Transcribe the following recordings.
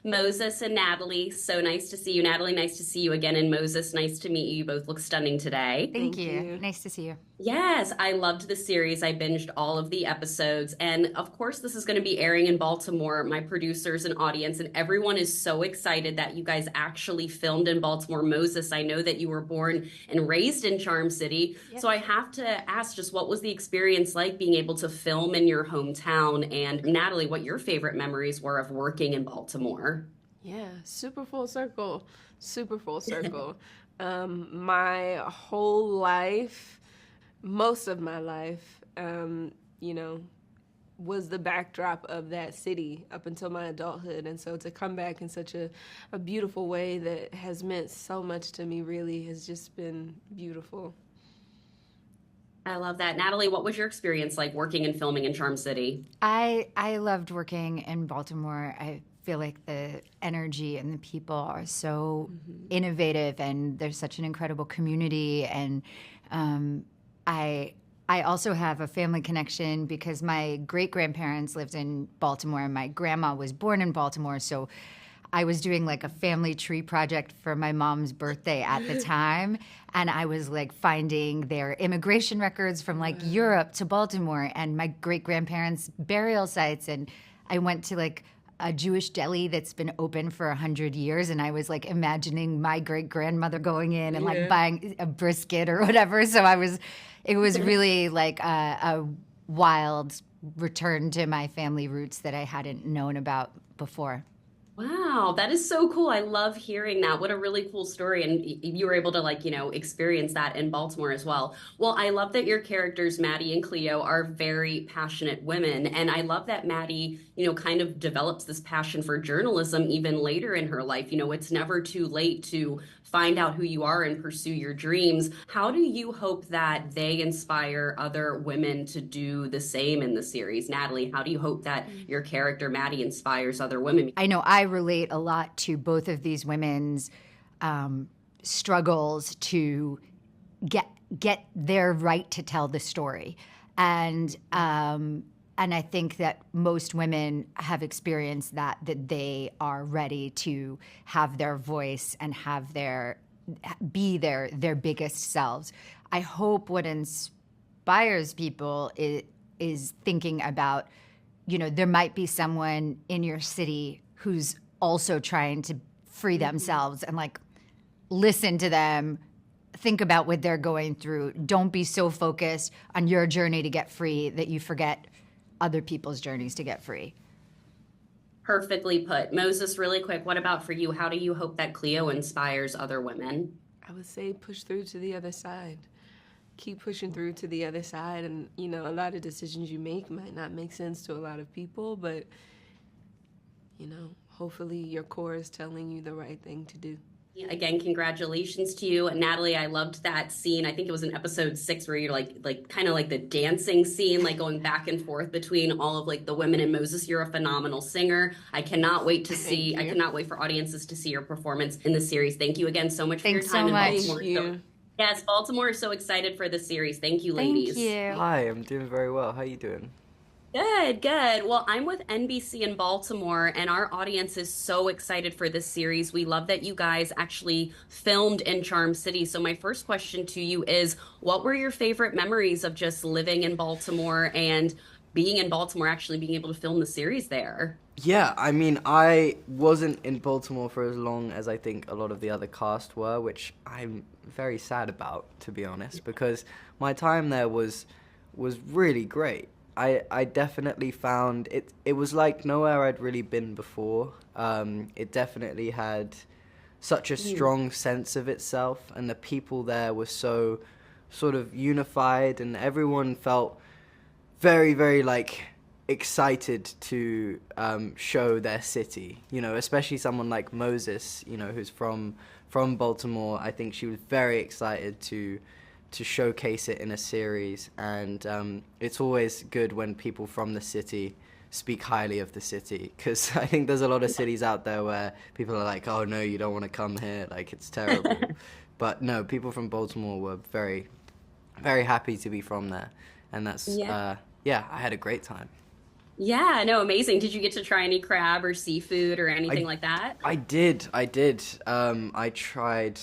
Moses and Natalie, so nice to see you. Natalie, nice to see you again. And Moses, nice to meet you. You both look stunning today. Thank Thank you. you. Nice to see you. Yes, I loved the series. I binged all of the episodes. And of course, this is going to be airing in Baltimore. My producers and audience, and everyone is so excited that you guys actually filmed in Baltimore. Moses, I know that you were born and raised in Charm City. Yep. So I have to ask just what was the experience like being able to film in your hometown? And Natalie, what your favorite memories were of working in Baltimore? Yeah, super full circle. Super full circle. My whole life, most of my life, you know, was the backdrop of that city up until my adulthood. And so to come back in such a beautiful way that has meant so much to me really has just been beautiful. I love that. Natalie, what was your experience like working and filming in Charm City? I loved working in Baltimore. I feel like the energy and the people are so innovative, and there's such an incredible community. And I also have a family connection because my great grandparents lived in Baltimore, and my grandma was born in Baltimore. So I was doing like a family tree project for my mom's birthday at the time, and I was like finding their immigration records from like Europe to Baltimore and my great grandparents' burial sites. And I went to like a Jewish deli that's been open for 100 years, and I was like imagining my great grandmother going in and like buying a brisket or whatever. So it was really like a wild return to my family roots that I hadn't known about before. Wow, that is so cool. I love hearing that. What a really cool story. And you were able to experience that in Baltimore as well. Well, I love that your characters, Maddie and Cleo, are very passionate women. And I love that Maddie, kind of develops this passion for journalism even later in her life. It's never too late to find out who you are and pursue your dreams. How do you hope that they inspire other women to do the same in the series? Natalie, how do you hope that your character, Maddie, inspires other women? I know I relate a lot to both of these women's struggles to get their right to tell the story, and I think that most women have experienced that they are ready to have their voice and be their biggest selves. I hope what inspires people is thinking about, there might be someone in your city who's also trying to free themselves, and like listen to them, think about what they're going through. Don't be so focused on your journey to get free that you forget other people's journeys to get free. Perfectly put. Moses, really quick, what about for you? How do you hope that Cleo inspires other women? I would say push through to the other side. Keep pushing through to the other side. And, a lot of decisions you make might not make sense to a lot of people, but, hopefully your core is telling you the right thing to do. Again, congratulations to you. Natalie, I loved that scene. I think it was in episode 6 where you're like kind of like the dancing scene, like going back and forth between all of like the women and Moses. You're a phenomenal singer. I cannot wait for audiences to see your performance in the series. Thank you again so much for your Thanks time so in much. Baltimore. Thank you. Yes, Baltimore is so excited for the series. Thank you, ladies. Thank you. Hi, I'm doing very well. How are you doing? Good, good. Well, I'm with NBC in Baltimore, and our audience is so excited for this series. We love that you guys actually filmed in Charm City. So my first question to you is, what were your favorite memories of just living in Baltimore and being in Baltimore, actually being able to film the series there? Yeah, I mean, I wasn't in Baltimore for as long as I think a lot of the other cast were, which I'm very sad about, to be honest, because my time there was really great. I definitely found it was like nowhere I'd really been before. It definitely had such a strong sense of itself, and the people there were so sort of unified, and everyone felt very, very like excited to show their city, especially someone like Moses, who's from Baltimore. I think she was very excited to showcase it in a series, and it's always good when people from the city speak highly of the city, because I think there's a lot of cities out there where people are like, oh no, you don't want to come here, like it's terrible. But no, people from Baltimore were very, very happy to be from there, and that's I had a great time. Yeah, no, amazing. Did you get to try any crab or seafood or anything I like that? I did. I tried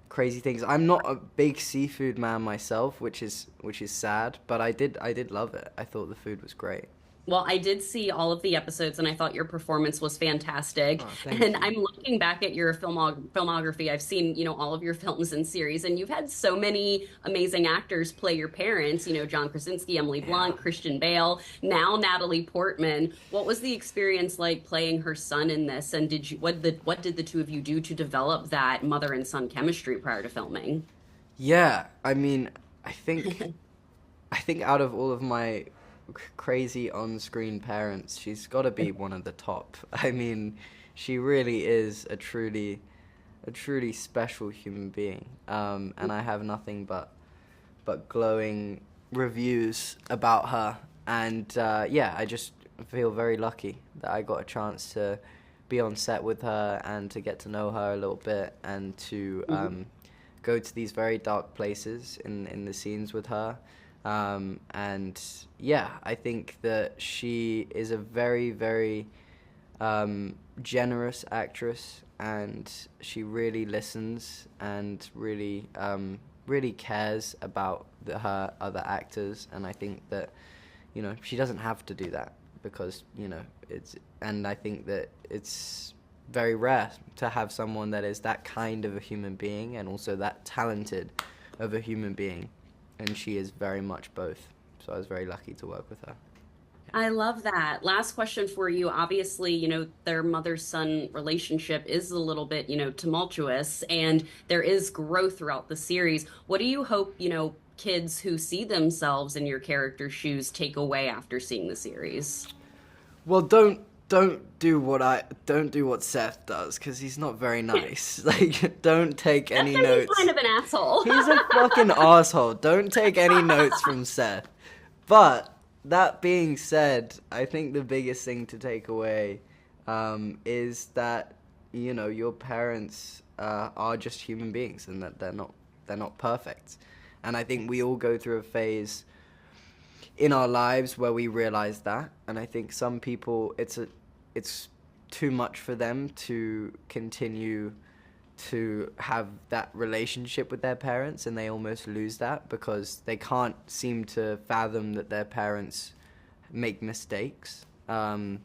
crazy things. I'm not a big seafood man myself, which is sad, but I did love it. I thought the food was great. Well, I did see all of the episodes and I thought your performance was fantastic. Oh, thank And you. I'm looking back at your filmography. I've seen, all of your films and series, and you've had so many amazing actors play your parents, John Krasinski, Emily Yeah. Blunt, Christian Bale, now Natalie Portman. What was the experience like playing her son in this? And what did the two of you do to develop that mother and son chemistry prior to filming? Yeah, I mean, I think I think out of all of my crazy on-screen parents, she's got to be one of the top. I mean, she really is a truly special human being. And I have nothing but glowing reviews about her. And yeah, I just feel very lucky that I got a chance to be on set with her and to get to know her a little bit and to go to these very dark places in the scenes with her. And yeah, I think that she is a very, very generous actress, and she really listens and really cares about her other actors. And I think that she doesn't have to do that because and I think that it's very rare to have someone that is that kind of a human being and also that talented of a human being, and she is very much both. So I was very lucky to work with her. I love that. Last question for you. Obviously, their mother-son relationship is a little bit, tumultuous, and there is growth throughout the series. What do you hope, kids who see themselves in your character's shoes take away after seeing the series? Well, don't do what Seth does because he's not very nice. Like, don't take That's any because he's notes. kind of an asshole. He's a fucking asshole. Don't take any notes from Seth. But that being said, I think the biggest thing to take away is that your parents are just human beings and that they're not perfect. And I think we all go through a phase in our lives where we realize that. And I think some people it's too much for them to continue to have that relationship with their parents, and they almost lose that because they can't seem to fathom that their parents make mistakes. But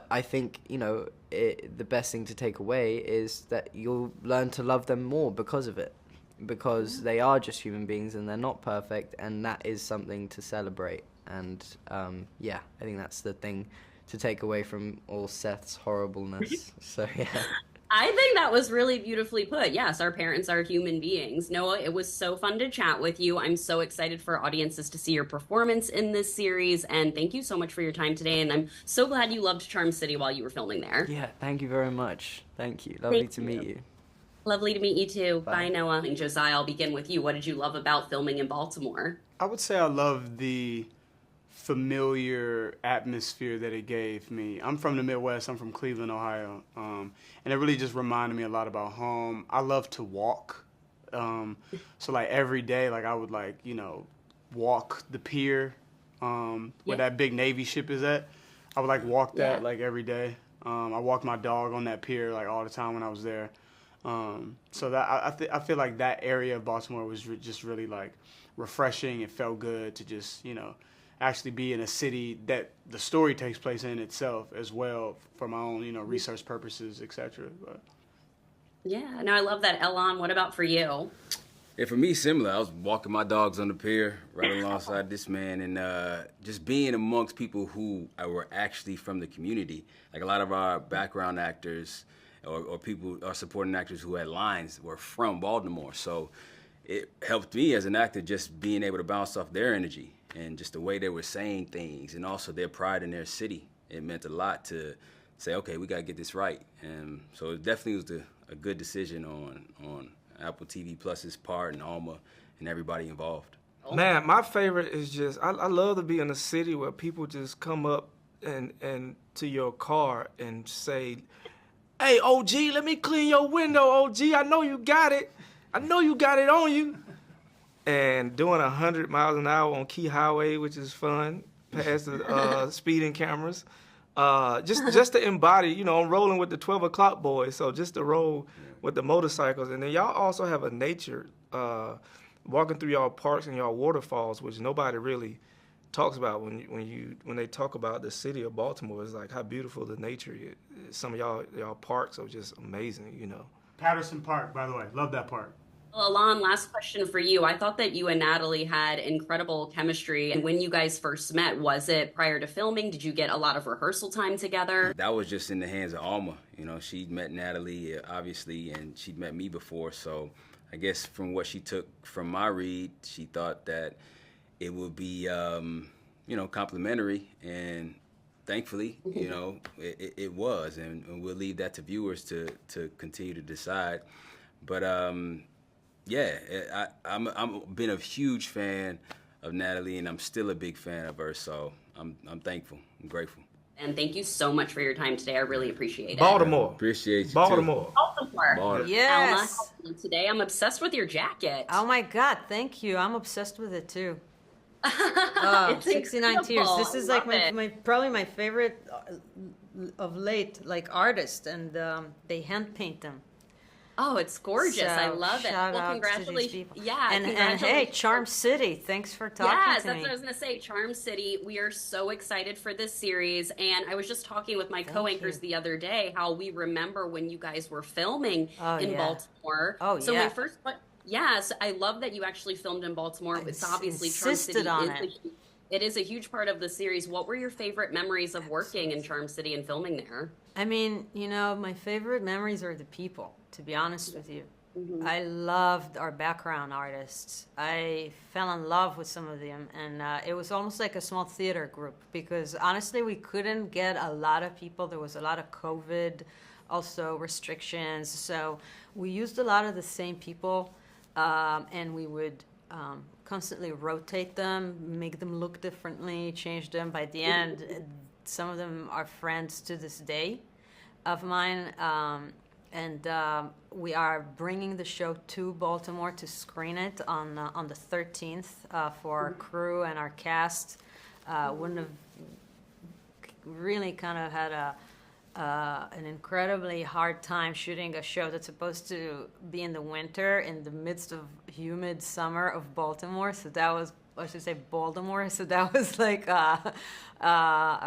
I think the best thing to take away is that you'll learn to love them more because of it, because they are just human beings and they're not perfect, and that is something to celebrate. And yeah, I think that's the thing to take away from all Seth's horribleness. So yeah. I think that was really beautifully put. Yes, our parents are human beings. Noah, it was so fun to chat with you. I'm so excited for audiences to see your performance in this series. And thank you so much for your time today. And I'm so glad you loved Charm City while you were filming there. Yeah, thank you very much. Thank you. Lovely Thank to you. meet you. Lovely to meet you too. Bye, Bye. Noah. And Josiah, I'll begin with you. What did you love about filming in Baltimore? I would say I love the familiar atmosphere that it gave me. I'm from the Midwest. I'm from Cleveland, Ohio, and it really just reminded me a lot about home. I love to walk, so like every day, like I would walk the pier where Yeah. that big Navy ship is at. I would walk that Yeah. every day. I walked my dog on that pier all the time when I was there. So that I feel like that area of Baltimore was just really refreshing. It felt good to just actually be in a city that the story takes place in itself as well for my own research purposes, etc. But Yeah, no, I love that. Elon, what about for you? Yeah, for me, similar. I was walking my dogs on the pier right alongside this man, and just being amongst people who were actually from the community. Like a lot of our background actors or people, our supporting actors who had lines were from Baltimore. So it helped me as an actor just being able to bounce off their energy and just the way they were saying things, and also their pride in their city. It meant a lot to say, okay, we got to get this right. And so it definitely was a good decision on Apple TV Plus's part and Alma and everybody involved. Man, my favorite is just I love to be in a city where people just come up and to your car and say, "Hey, OG, let me clean your window, OG. I know you got it. I know you got it on you." And doing 100 miles an hour on Key Highway, which is fun. past the speeding cameras. Just to embody, you know, I'm rolling with the 12 o'clock boys, so just to roll with the motorcycles. And then y'all also have a nature, walking through y'all parks and y'all waterfalls, which nobody really talks about when they talk about the city of Baltimore. It's like how beautiful the nature is. Some of y'all parks are just amazing, you know. Patterson Park, by the way, love that park. Well, Alon, last question for you. I thought that you and Natalie had incredible chemistry. And when you guys first met, was it prior to filming? Did you get a lot of rehearsal time together? That was just in the hands of Alma. You know, she'd met Natalie, obviously, and she'd met me before. So I guess from what she took from my read, she thought that it would be, you know, complimentary. And thankfully, you know, it was. And we'll leave that to viewers to continue to decide. But, yeah, I'm been a huge fan of Natalie, and I'm still a big fan of her. So I'm thankful. I'm grateful. And thank you so much for your time today. I really appreciate it. Baltimore. Appreciate you Baltimore. Baltimore. Yes. Alma, today I'm obsessed with your jacket. Oh my God, thank you. I'm obsessed with it too. It's 69 Tears. incredible. This is I like love it. my probably my favorite of late, like artist, and they hand paint them. Oh, it's gorgeous. I So, love it. shout Well, out to these congratulations. people. Yeah, and hey, congratulations. Charm City, thanks for talking Yes, to that's me. what I was going to say. Charm City. We are so excited for this series. And I was just talking with my co-anchors you. the other day how we remember when you guys were filming Oh, in yeah. Baltimore. Oh, so yeah. my first, yes, I love that you actually filmed in Baltimore. It's obviously Charm insisted City on is it. it is a huge part of the series. What were your favorite memories of working in Charm City and filming there? I mean, you know, my favorite memories are the people, to be honest with you. Mm-hmm. I loved our background artists. I fell in love with some of them, and it was almost like a small theater group because honestly, we couldn't get a lot of people. There was a lot of COVID, also restrictions. So we used a lot of the same people, and we would constantly rotate them, make them look differently, change them. By the end, some of them are friends to this day of mine. And we are bringing the show to Baltimore to screen it on the 13th for our crew and our cast. Wouldn't have really kind of had an incredibly hard time shooting a show that's supposed to be in the winter in the midst of humid summer of Baltimore. So that was, I should say, Baltimore. So that was like a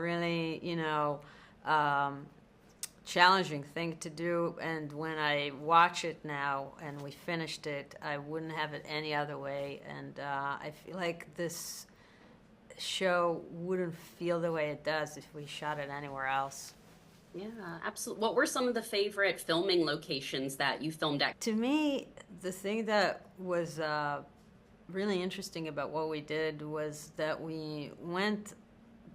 really, you know, challenging thing to do. And when I watch it now and we finished it, I wouldn't have it any other way. And I feel like this show wouldn't feel the way it does if we shot it anywhere else. Yeah, absolutely. What were some of the favorite filming locations that you filmed at? To me, the thing that was really interesting about what we did was that we went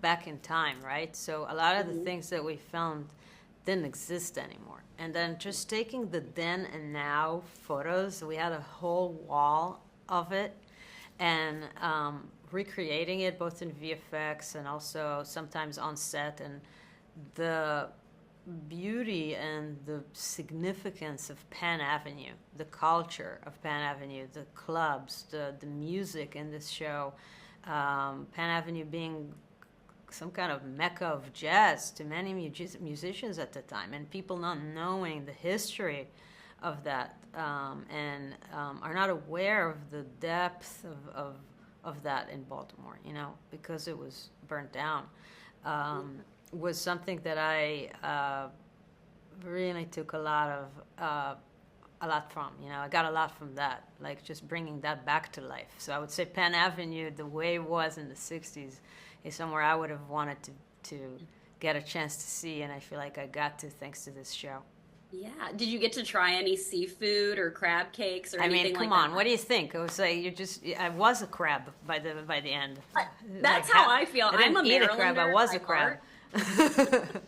back in time, right? So a lot of the things that we filmed didn't exist anymore. And then just taking the then and now photos, we had a whole wall of it, and recreating it both in VFX and also sometimes on set. And the beauty and the significance of Penn Avenue, the culture of Penn Avenue, the clubs, the music in this show, Penn Avenue being some kind of mecca of jazz to many musicians at the time, and people not knowing the history of that, and are not aware of the depth of that in Baltimore, you know, because it was burnt down, was something that I really took a lot from, you know. I got a lot from that, like just bringing that back to life. So I would say Penn Avenue, the way it was in the 60s, is somewhere I would have wanted to get a chance to see, and I feel like I got to thanks to this show. Yeah. Did you get to try any seafood or crab cakes or anything like that? I mean, come on, what do you think? I was like, I was a crab by the end. That's Like, how I feel. I didn't I'm a eat Marylander. a crab. I was by a crab. heart.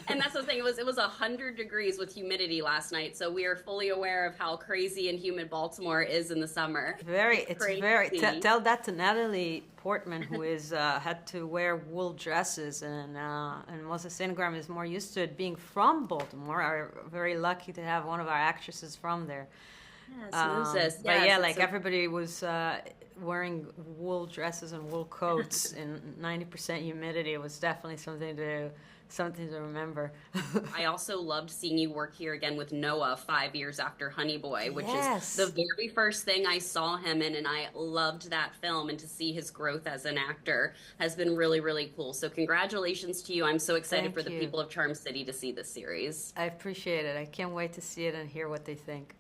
And that's the thing. It was 100 degrees with humidity last night, so we are fully aware of how crazy and humid Baltimore is in the summer. It's very. Tell that to Natalie Portman, who is had to wear wool dresses, and Moses Ingram is more used to it. Being from Baltimore, are very lucky to have one of our actresses from there. Yes, Moses. But yeah, Yes, like so- everybody was wearing wool dresses and wool coats in 90% humidity was definitely something to remember. I also loved seeing you work here again with Noah 5 years after Honey Boy, which Yes. is the very first thing I saw him in, and I loved that film. And to see his growth as an actor has been really, really cool. So congratulations to you. I'm so excited Thank for the you. people of Charm City to see this series. I appreciate it. I can't wait to see it and hear what they think.